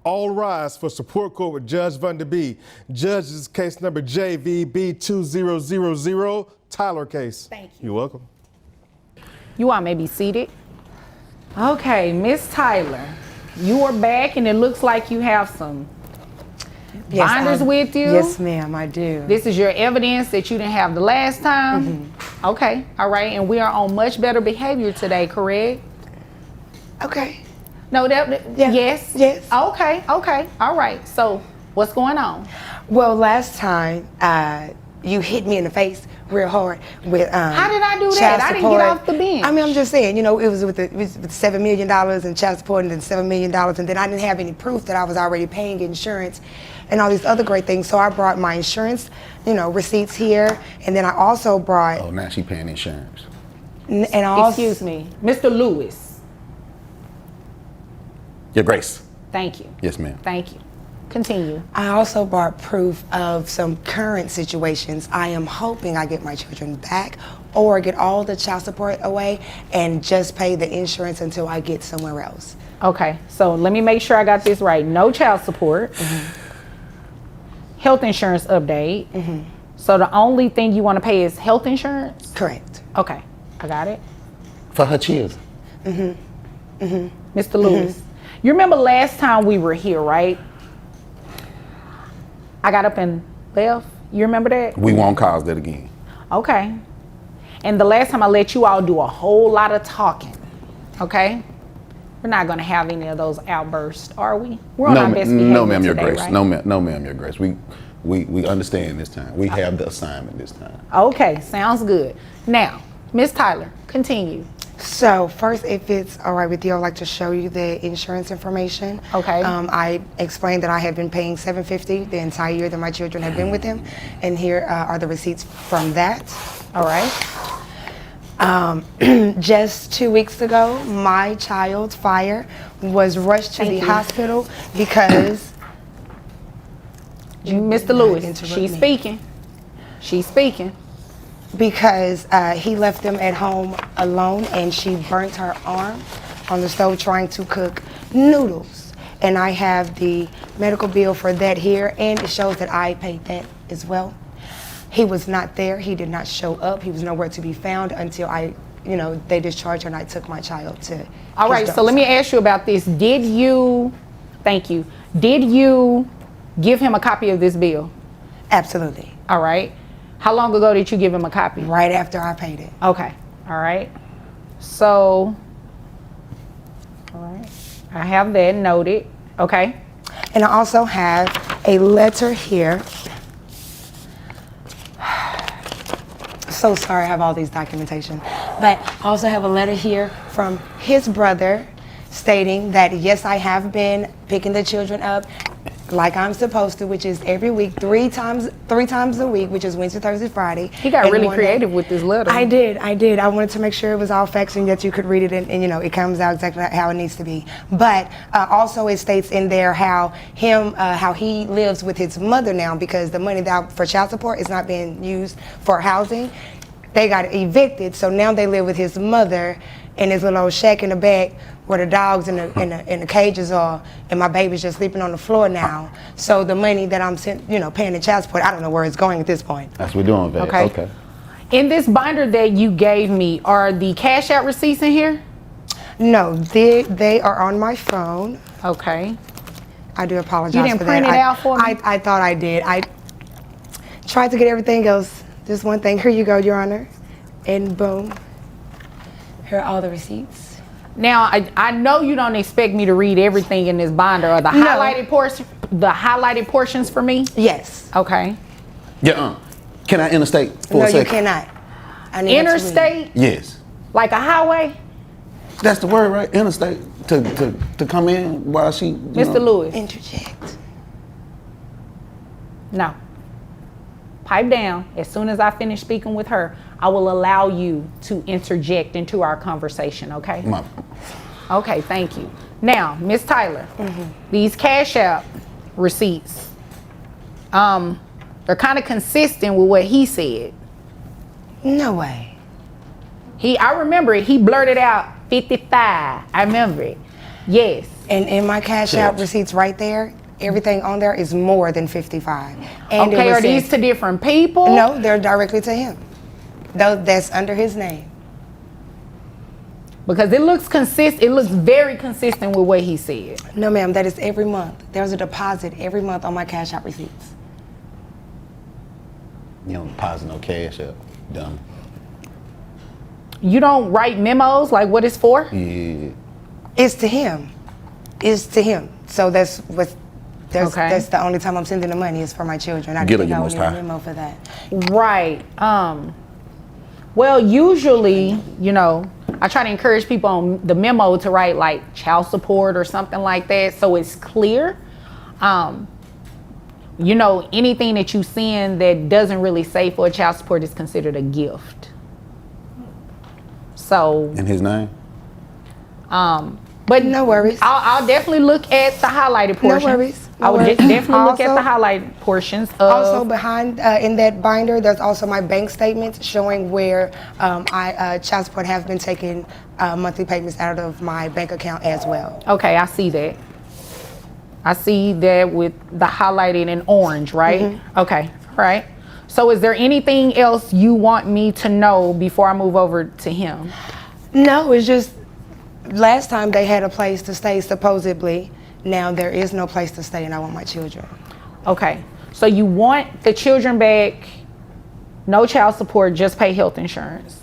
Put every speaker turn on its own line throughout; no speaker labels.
All rise for support court with Judge Van Der Bee. Judge, this is case number JVB2000, Tyler case.
Thank you.
You're welcome.
You all may be seated. Okay, Miss Tyler, you are back and it looks like you have some binders with you.
Yes, ma'am, I do.
This is your evidence that you didn't have the last time. Okay, all right, and we are on much better behavior today, correct?
Okay.
No, yes?
Yes.
Okay, all right. So, what's going on?
Well, last time, you hit me in the face real hard with
How did I do that? I didn't get off the bench.
I mean, I'm just saying, you know, it was with $7 million in child support and then $7 million, and then I didn't have any proof that I was already paying insurance and all these other great things. So I brought my insurance, you know, receipts here, and then I also brought.
Oh, now she paying insurance.
And I also,
Excuse me, Mr. Lewis.
Your Grace.
Thank you.
Yes, ma'am.
Thank you. Continue.
I also brought proof of some current situations. I am hoping I get my children back or get all the child support away and just pay the insurance until I get somewhere else.
Okay, so let me make sure I got this right. No child support. Health insurance update. So the only thing you want to pay is health insurance?
Correct.
Okay, I got it.
For her children.
Mr. Lewis, you remember last time we were here, right? I got up and left. You remember that?
We won't cause that again.
Okay. And the last time I let you all do a whole lot of talking, okay? We're not going to have any of those outbursts, are we? We're on our best behavior
No, ma'am, Your
today,
Grace.
right?
No, ma'am, Your Grace. We understand this time. We have the assignment this time.
Okay, sounds good. Now, Miss Tyler, continue.
So first, if it's all right with you, I'd like to show you the insurance information.
Okay.
I explained that I have been paying $750 the entire year that my children have been with him, and here are the receipts from that.
All right.
Just 2 weeks ago, my child's fire was rushed to the hospital because
Mr. Lewis,
interrupt
she's
me.
speaking. She's speaking.
because he left them at home alone, and she burnt her arm on the stove trying to cook noodles. And I have the medical bill for that here, and it shows that I paid that as well. He was not there. He did not show up. He was nowhere to be found until they discharged her and I took my child to.
All right, so let me ask you about this. Did you give him a copy of this bill?
Absolutely.
All right. How long ago did you give him a copy?
Right after I paid it.
Okay. All right. So, all right. I have that noted. Okay.
And I also have a letter here. So sorry, I have all these documentation. But I also have a letter here from his brother stating that yes, I have been picking the children up like I'm supposed to, which is every week, three times a week, which is Wednesday, Thursday, Friday.
He got really creative with this letter.
I did. I wanted to make sure it was all facts and that you could read it and it comes out exactly how it needs to be. But also it states in there how he lives with his mother now because the money for child support is not being used for housing. They got evicted, so now they live with his mother in his little old shack in the back where the dogs and the cages are, and my baby's just sleeping on the floor now. So the money that I'm paying the child support, I don't know where it's going at this point.
That's what we're doing, babe. Okay.
In this binder that you gave me, are the cash out receipts in here?
No, they are on my phone.
Okay.
I do apologize for that.
You didn't print it out for me?
I thought I did. I tried to get everything else. Just one thing. Here you go, Your Honor. And boom. Here are all the receipts.
Now, I know you don't expect me to read everything in this binder or the highlighted portions for me?
Yes.
Okay.
Yeah. Can I interstate for a second?
No, you cannot. I need
Interstate?
Yes.
Like a highway?
That's the word, right? Interstate to come in while she.
Mr. Lewis.
Interject.
No. Pipe down. As soon as I finish speaking with her, I will allow you to interject into our conversation, okay? Okay, thank you. Now, Miss Tyler, these cash out receipts, they're kind of consistent with what he said.
No way.
I remember it. He blurted out 55. I remember it. Yes.
And in my cash out receipts right there, everything on there is more than 55. And
Okay,
it
are
was
these
said-
to different people?
No, they're directly to him. Though that's under his name.
Because it looks consistent. It looks very consistent with what he said.
No, ma'am, that is every month. There's a deposit every month on my cash out receipts.
You don't deposit no cash up, dumb.
You don't write memos like what it's for?
Yeah.
It's to him. It's to him. So that's what.
Okay.
That's the only time I'm sending the money is for my children. I
Get
didn't
her,
think
you
I
Most
would need a
High.
memo for that.
Right. Well, usually, you know, I try to encourage people on the memo to write like child support or something like that, so it's clear. You know, anything that you send that doesn't really say for a child support is considered a gift. So,
In his name?
but
No worries.
I'll definitely look at the highlighted portions.
worries. No
I would
worries.
definitely look at the
Also-
highlighted portions of.
Also behind in that binder, there's also my bank statements showing where child support have been taking monthly payments out of my bank account as well.
Okay, I see that. I see that with the highlighted in orange, right?
Mm-hmm.
Okay, right. So is there anything else you want me to know before I move over to him?
No, it's just last time they had a place to stay supposedly. Now there is no place to stay, and I want my children.
Okay, so you want the children back, no child support, just pay health insurance.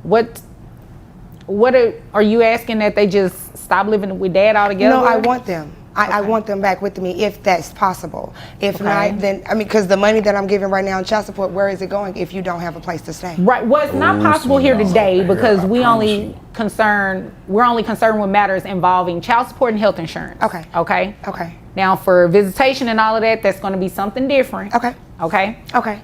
What are you asking, that they just stop living with dad altogether?
No, I want them. I want them back with me if that's possible. If
Okay.
not, then I mean, because the money that I'm giving right now in child support, where is it going if you don't have a place to stay?
Right. Well, it's not possible here today because we're only concerned with matters involving child support and health insurance.
Okay.
Okay.
Okay.
Now for visitation and all of that, that's going to be something different.
Okay.
Okay.
Okay.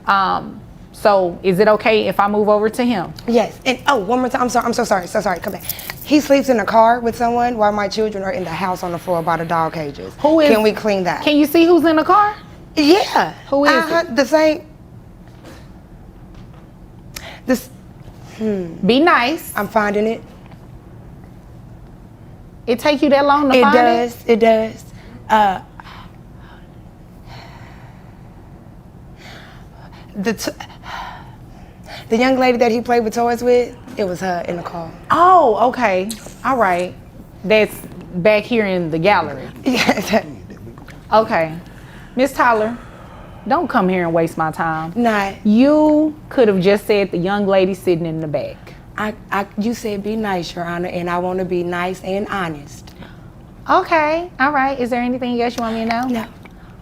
So is it okay if I move over to him?
Yes. And one more time. I'm so sorry. Come back. He sleeps in a car with someone while my children are in the house on the floor by the dog cages.
Who is?
Can we clean that?
Can you see who's in the car?
Yeah.
Who is it?
The same. This.
Be nice.
I'm finding it.
It take you that long to
It
find
does. It does. The young lady that he played with toys with, it was her in the car.
Oh, okay. All right. That's back here in the gallery.
Yes.
Okay. Miss Tyler, don't come here and waste my time.
Not.
You could have just said the young lady sitting in the back.
You said be nice, Your Honor, and I want to be nice and honest.
Okay. All right. Is there anything else you want me to know?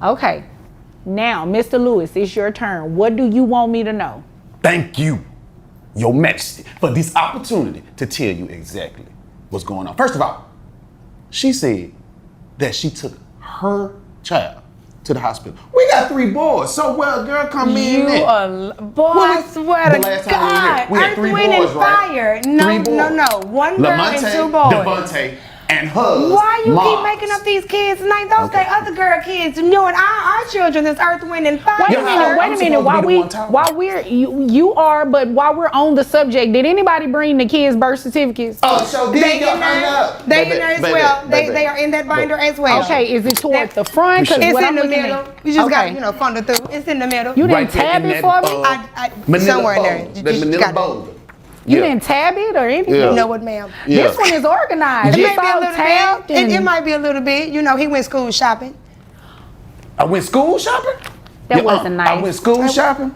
No.
Okay. Now, Mr. Lewis, it's your turn. What do you want me to know?
Thank you, Your Majesty, for this opportunity to tell you exactly what's going on. First of all, she said that she took her child to the hospital. We got 3 boys, so well, girl, come in there.
Boy, I swear
The
to
last time we were here,
God.
we had
Earth,
3
Wind,
boys,
and
right?
Fire. No,
3 boys.
no. One girl and 2 boys.
Devontae, and her.
Why you keep making up these kids' names? Those they other girl kids. You know, and our children is Earth, Wind, and Fire.
Wait
Yeah,
a minute. Wait
I'm
a minute.
supposed to be the one talking.
While we're you are, but while we're on the subject, did anybody bring the kids' birth certificates?
Oh, so
They
did
in
y'all hang
there.
up?
They in there as well. They are in that binder as well.
Okay. Is it toward the front? 'Cause
It's
what
in
I'm
the
looking
middle.
at-
You just
Okay.
got funnel through. It's in the middle.
You didn't
Right there
tab
in
it
that,
for me?
Manila
somewhere in there.
folder.
You
That
just
Manila
got it.
folder.
You
Yeah.
didn't tab it or anything?
Yeah.
No, what, ma'am?
Yeah.
This one is organized.
It
It's
may be a
all
little
tabbed
bit.
and
It might be a little bit. You know, he went school shopping.
I went school shopping?
That wasn't nice.
I went school shopping?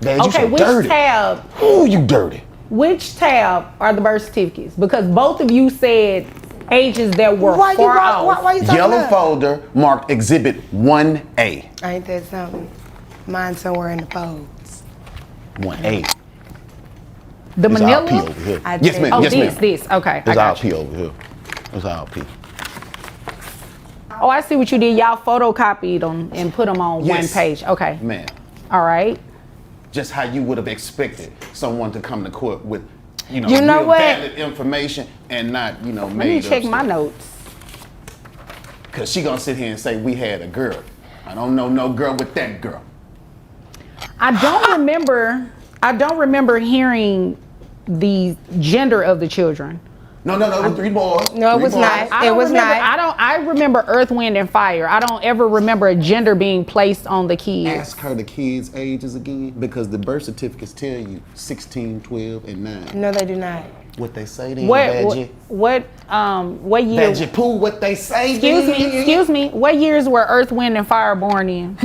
Dad, you
Okay,
so
which
dirty.
tab?
Ooh, you dirty.
Which tab are the birth certificates? Because both of you said ages that were
Why
far off.
you talking
Yellow
about?
folder marked Exhibit 1A.
Ain't that something? Mine's somewhere in the folds.
1A.
The
It's
manila?
our P over here.
I
Yes,
did.
ma'am.
Oh,
Yes,
this,
ma'am.
this. Okay, I
It's our
got you.
P over here. It's our P.
Oh, I see what you did. Y'all photocopied them and put them on
Yes.
one page. Okay.
Ma'am,
All right.
just how you would have expected someone to come to court with,
You know
real
what?
valid information and not,
Let me check my notes.
Because she gonna sit here and say we had a girl. I don't know no girl with that girl.
I don't remember hearing the gender of the children.
No, it was 3 boys.
No, it
Three
was
boys.
not.
I
It
don't
was
remember,
not.
I remember Earth, Wind, and Fire. I don't ever remember a gender being placed on the kids.
Ask her the kids' ages again, because the birth certificates tell you 16, 12, and 9.
No, they do not.
What they say then,
What year?
Badgie Pooh, what they say
Excuse me. What years were Earth, Wind, and Fire born in?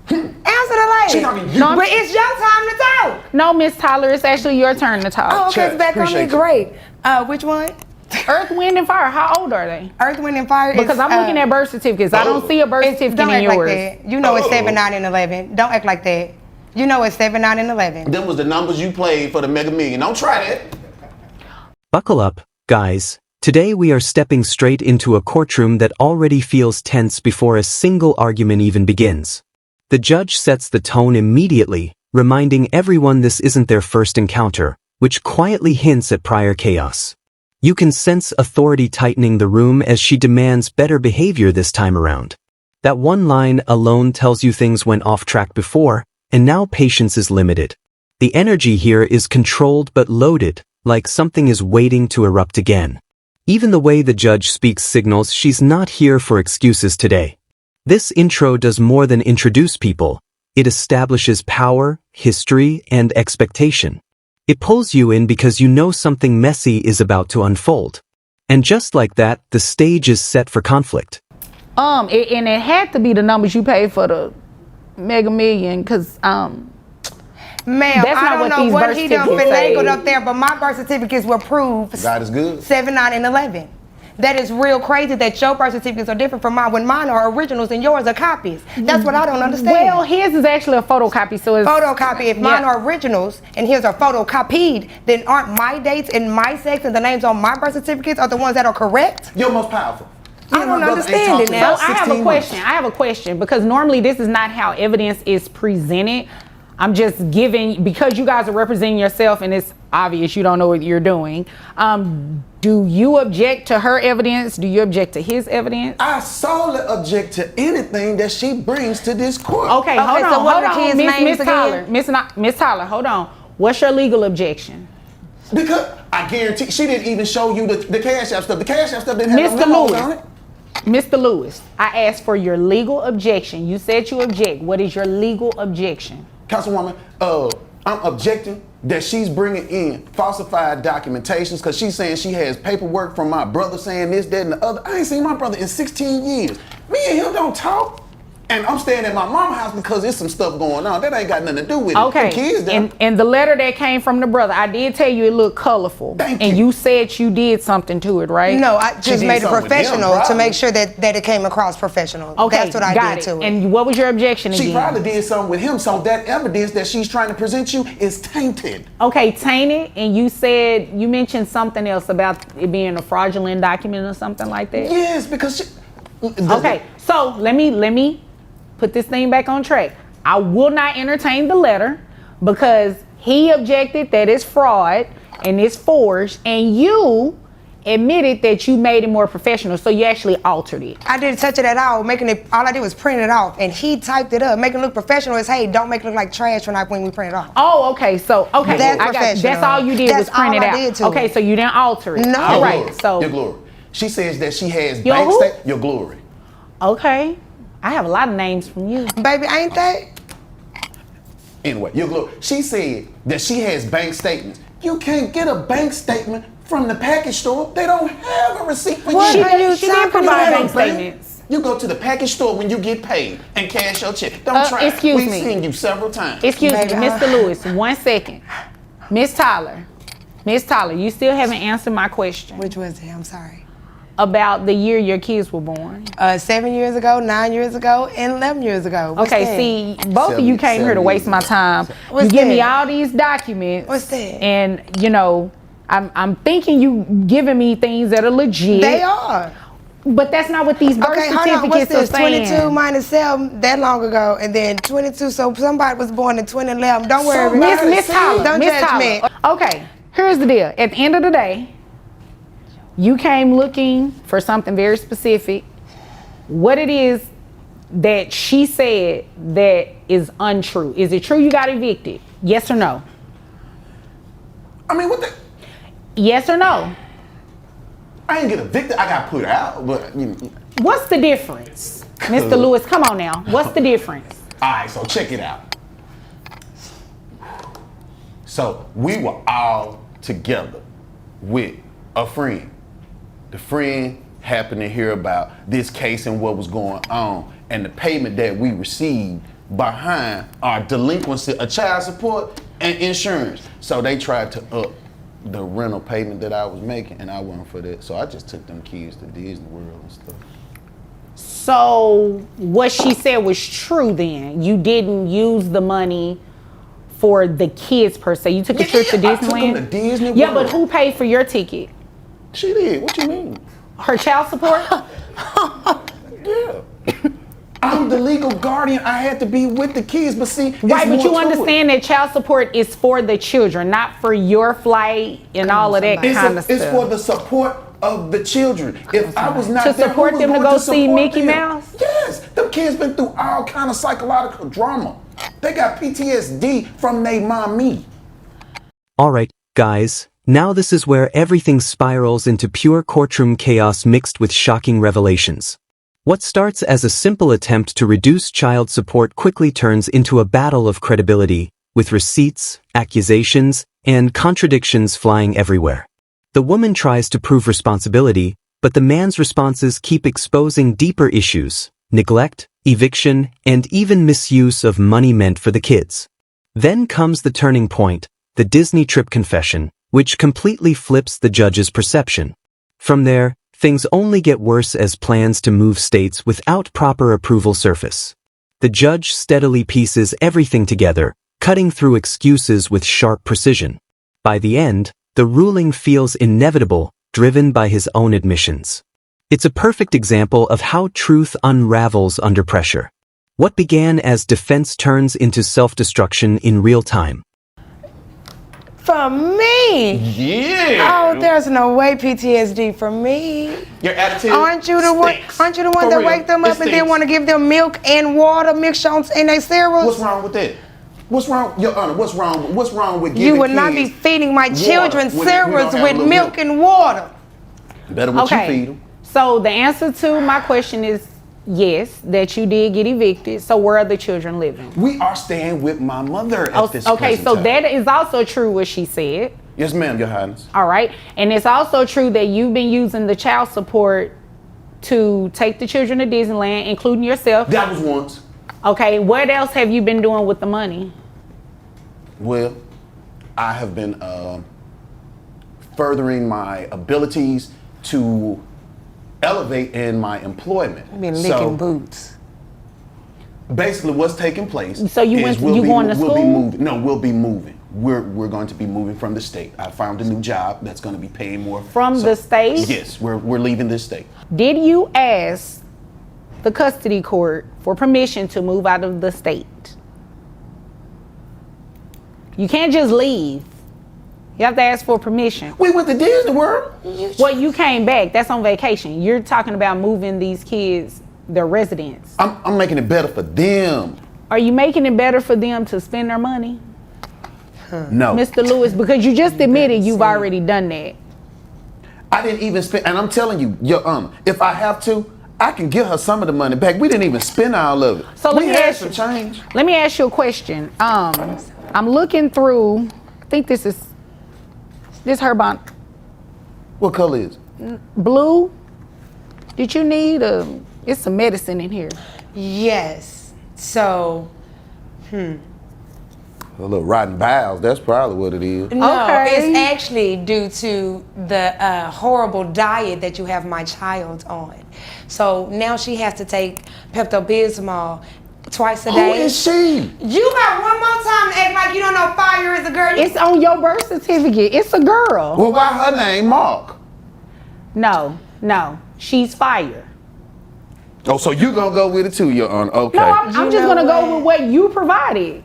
Answer the lady.
She talking you.
But it's your time to talk.
No, Miss Tyler, it's actually your turn to talk.
Oh, okay,
Chat,
it's back on me.
appreciate you.
Great. Which one?
Earth, Wind, and Fire. How old are they?
Earth, Wind, and Fire.
Because I'm looking at birth certificates. I don't see a birth certificate
Don't
in
act
yours.
like that. You know it's 7, 9, and 11. Don't act like that. You know it's 7, 9, and 11.
Them was the numbers you played for the Mega Million. Don't try that.
Buckle up, guys. Today we are stepping straight into a courtroom that already feels tense before a single argument even begins. The judge sets the tone immediately, reminding everyone this isn't their first encounter, which quietly hints at prior chaos. You can sense authority tightening the room as she demands better behavior this time around. That one line alone tells you things went off track before, and now patience is limited. The energy here is controlled but loaded, like something is waiting to erupt again. Even the way the judge speaks signals she's not here for excuses today. This intro does more than introduce people. It establishes power, history, and expectation. It pulls you in because you know something messy is about to unfold. And just like that, the stage is set for conflict.
And it had to be the numbers you paid for the Mega Million, because
Ma'am,
That's not
I don't
what
know
these
what
birth
he done
certificates
finagled
say.
up there, but my birth certificates were proved
God is good.
7, 9, and 11. That is real crazy that your birth certificates are different from mine when mine are originals and yours are copies. That's what I don't understand.
well, his is actually a photocopy, so it's
Photocopy. If mine
Yeah.
are originals and his are photocopied, then aren't my dates and my sex and the names on my birth certificates are the ones that are correct?
You're most powerful.
I don't understand it now.
So I have a question. I have a question, because normally this is not how evidence is presented. I'm just giving, because you guys are representing yourself and it's obvious you don't know what you're doing. Do you object to her evidence? Do you object to his evidence?
I solely object to anything that she brings to this court.
Okay, hold
so
on,
what
hold
are
on,
kids'
Miss
names
Tyler.
again?
Miss Tyler, hold on. What's your legal objection?
Because I guarantee she didn't even show you the Cash App stuff. The Cash App stuff didn't have
Mr.
no memos
Lewis.
on it.
Mr. Lewis, I asked for your legal objection. You said you object. What is your legal objection?
Councilwoman, I'm objecting that she's bringing in falsified documentations because she's saying she has paperwork from my brother saying this, that, and the other. I ain't seen my brother in 16 years. Me and him don't talk. And I'm staying at my mama's house because there's some stuff going on. That ain't got nothing to do with it.
Okay,
Them kids there.
and the letter that came from the brother, I did tell you it looked colorful.
Thank
and
you.
you said you did something to it, right?
No, I just
did
made it
something with him,
professional to
probably.
make sure that it came across professional.
Okay,
That's what I
got
did
it.
to it.
And what was your objection
She
again?
probably did something with him, so that evidence that she's trying to present you is tainted.
Okay, tainted, and you mentioned something else about it being a fraudulent document or something like that.
Yes, because she...
Okay, so let me put this thing back on track. I will not entertain the letter because he objected that it's fraud and it's forged, and you admitted that you made it more professional, so you actually altered it.
I didn't touch it at all. All I did was print it off, and he typed it up, making it look professional as, hey, don't make it look like trash when we print it off.
Oh, okay. So, okay,
That's
I got you. That's
professional.
all you did
That's
was print
all
it
I
out.
did to
Okay,
it.
so you didn't alter it.
No.
All
Your
right.
glory.
So,
Your glory. She says that she has
Your
bank
who?
statements. Your glory.
okay, I have a lot of names from you.
Baby, ain't that?
Anyway, your glory. She said that she has bank statements. You can't get a bank statement from the package store. They don't have a receipt for
What
you.
are you
She did
talking
provide
about?
bank statements.
You go to the package store when you get paid and cash your check. Don't try.
Excuse
We've
me.
seen you several times.
Excuse me,
Baby,
Mr. Lewis, 1 second. Miss Tyler, you still haven't answered my question
Which was it? I'm sorry.
about the year your kids were born.
7 years ago, 9 years ago, and 11 years ago. What's
Okay,
that?
see, both of you came here to
7
waste
years
my
ago.
time.
What's
you give me
that?
all these documents.
What's that?
And I'm thinking you giving me things that are legit.
They are.
But that's not what these birth
Okay, hold on. What's
certificates
this?
are saying.
22 minus 7 that long ago, and then 22. So somebody was born in 2011. Don't worry.
Somebody-
Miss Tyler,
Don't
Miss
judge
Tyler.
me.
Okay, here's the deal. At the end of the day, you came looking for something very specific. What it is that she said that is untrue. Is it true you got evicted? Yes or no?
I mean, what the?
Yes or no?
I ain't get evicted. I got put out, but you know.
What's the difference? Mr. Lewis, come on now. What's the difference?
All right, so check it out. So we were all together with a friend. The friend happened to hear about this case and what was going on, and the payment that we received behind our delinquency of child support and insurance. So they tried to up the rental payment that I was making, and I wasn't for that. So I just took them kids to Disney World and stuff.
So what she said was true then. You didn't use the money for the kids per se. You took a trip to Disneyland?
I took them to Disney World.
Yeah, but who paid for your ticket?
She did. What you mean?
Her child support?
Yeah. I'm the legal guardian. I had to be with the kids, but see,
Right, but you understand that child support is for the children, not for your flight and all of that kind of stuff.
It's for the support of the children. If I was not
to
there,
support
who was
them to
going
go see
support
Mickey
them?
Mouse?
Yes, them kids been through all kind of psychological drama. They got PTSD from they mommy.
Alright, guys, now this is where everything spirals into pure courtroom chaos mixed with shocking revelations. What starts as a simple attempt to reduce child support quickly turns into a battle of credibility, with receipts, accusations, and contradictions flying everywhere. The woman tries to prove responsibility, but the man's responses keep exposing deeper issues: neglect, eviction, and even misuse of money meant for the kids. Then comes the turning point, the Disney trip confession, which completely flips the judge's perception. From there, things only get worse as plans to move states without proper approval surface. The judge steadily pieces everything together, cutting through excuses with sharp precision. By the end, the ruling feels inevitable, driven by his own admissions. It's a perfect example of how truth unravels under pressure. What began as defense turns into self-destruction in real time.
For me?
Yeah.
Oh, there's no way PTSD for me.
Your attitude
Aren't you the one?
stinks.
Aren't you the one
For
that
real,
wake them
it
up and then
stinks.
want to give them milk and water mixed on in their cereals?
What's wrong with that? What's wrong, Your Honor? What's wrong with giving
You would not be
kids
feeding my
water
children
when we don't
cereals
have a
with
little
milk and water.
Better what you feed
Okay,
them.
so the answer to my question is yes, that you did get evicted. So where are the children living?
We are staying with my mother at this
Okay,
present
so
time.
that is also true what she said.
Yes, ma'am, Your Highness.
All right, and it's also true that you've been using the child support to take the children to Disneyland, including yourself.
That was once.
Okay, what else have you been doing with the money?
Well, I have been furthering my abilities to elevate in my employment.
I've been licking boots.
Basically, what's taking place?
So you
is
went- you going to
we'll be
school?
moving. No, we'll be moving. We're going to be moving from the state. I found a new job that's going to be paying more.
From the state?
Yes, we're leaving this state.
Did you ask the custody court for permission to move out of the state? You can't just leave. You have to ask for permission.
We went to Disney World.
Well, you came back. That's on vacation. You're talking about moving these kids, their residence.
I'm making it better for them.
Are you making it better for them to spend their money?
No.
Mr. Lewis, because you just admitted you've already done that.
I didn't even spend, and I'm telling you, if I have to, I can give her some of the money back. We didn't even spend all of it.
So
we had some change.
Let me ask you a question. I'm looking through, I think this her bond.
What color is it?
Blue. Did you need it's some medicine in here.
Yes. So,
A little rotten bowels. That's probably what it is.
no,
Okay.
it's actually due to the horrible diet that you have my child on. So now she has to take Pepto-Bismol twice a
Who
day.
is she?
You got one more time to act like you don't know Fire is a girl.
It's on your birth certificate. It's a girl.
Well, why her name Mark?
No, she's Fire.
Oh, so you gonna go with it too, Your Honor? Okay.
No, I'm
You
just
know
gonna go
what?
with what you provided.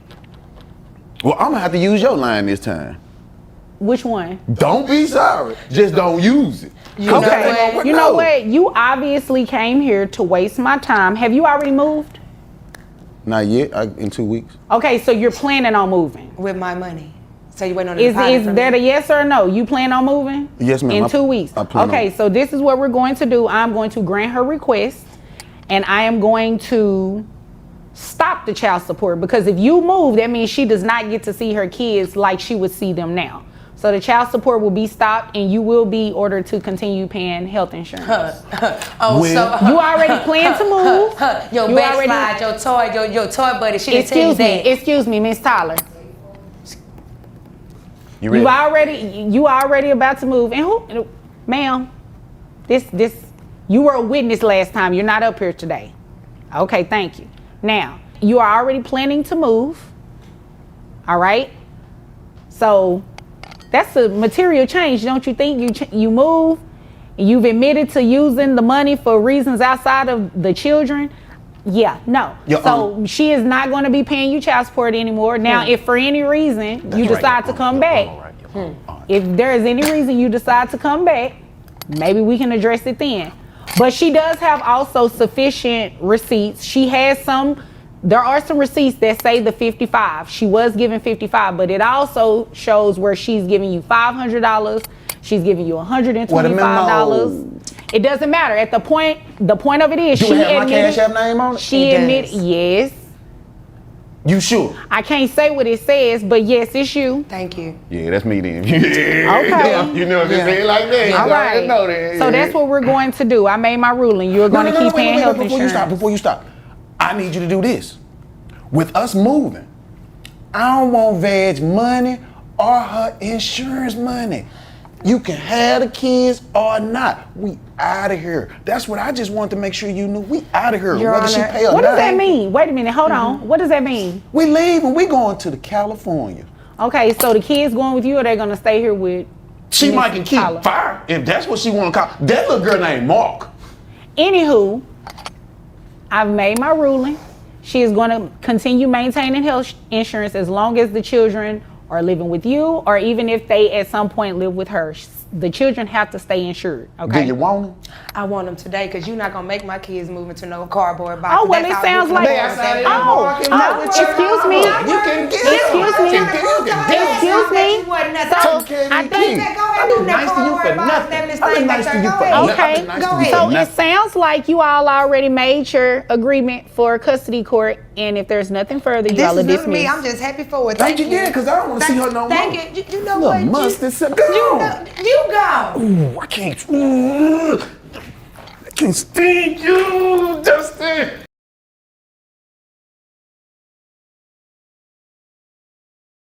Well, I'm gonna have to use your line this time.
Which one?
Don't be sorry. Just don't use it.
You know
Okay.
what?
You know what? You obviously came here to waste my time. Have you already moved?
Not yet. In 2 weeks.
Okay, so you're planning on moving.
With my money. So you waiting on the
Is
deposit from
that
me?
a yes or a no? You plan on moving?
Yes, ma'am.
In
I-
2 weeks.
I plan
Okay,
on-
so this is what we're going to do. I'm going to grant her request, and I am going to stop the child support, because if you move, that means she does not get to see her kids like she would see them now. So the child support will be stopped, and you will be ordered to continue paying health insurance.
Oh,
When-
so
You already plan to move.
your
You
backslide, your toy buddy. She didn't tell you that.
Excuse me, Miss Tyler.
You ready?
You already about to move. And who, ma'am, you were a witness last time. You're not up here today. Okay, thank you. Now, you are already planning to move. All right? So that's a material change, don't you think? You move, you've admitted to using the money for reasons outside of the children. Yeah, no.
Your
So she is not going to be paying you child support anymore. Now, if for any reason you decide to come back, if there is any reason you decide to come back, maybe we can address it then. But she does have also sufficient receipts. She has there are some receipts that say the 55. She was given 55, but it also shows where she's giving you $500. She's giving you $125. It doesn't matter. At the point of it is,
Do
she
it have my
admitted.
Cash App name on it?
She
It does.
admitted, yes.
You sure?
I can't say what it says, but yes, it's you.
Thank you.
Yeah, that's me then. Yeah.
Okay.
You know, if it's ain't like that, you
All
already
right.
know that.
So that's what we're going to do. I made my ruling. You're going to keep paying health insurance.
Before you stop, I need you to do this. With us moving, I don't want Veg money or her insurance money. You can have the kids or not. We out of here. That's what I just wanted to make sure you knew. We out of here.
Your
Whether she
Honor,
pay or
What
not.
does that mean? Wait a minute. Hold on. What does that mean?
We leaving. We going to the California.
Okay, so the kids going with you, or they're going to stay here with
She
Miss
might can keep
Tyler?
fire if that's what she want to call. That little girl named Mark.
Anywho, I've made my ruling. She is going to continue maintaining health insurance as long as the children are living with you, or even if they at some point live with her. The children have to stay insured. Okay.
Do you want them?
I want them today because you're not gonna make my kids move into no cardboard box.
Oh, well,
That's
it
how
sounds
you
like.
feel about that.
Excuse me.
You can get
Excuse me. Excuse me. So, I think.
I've been nice to you for nothing. I've been nice to you for nothing.
Okay. So it sounds like you all already made your agreement for custody court, and if there's nothing further, you
This
all are
is not me.
dismissed.
I'm just happy for it.
Thank you, yeah, because I don't want to see her no more.
Thank you. You know
Little
what?
mustard sip.
You go.
Ooh, I can't. I can't stand you, Justin.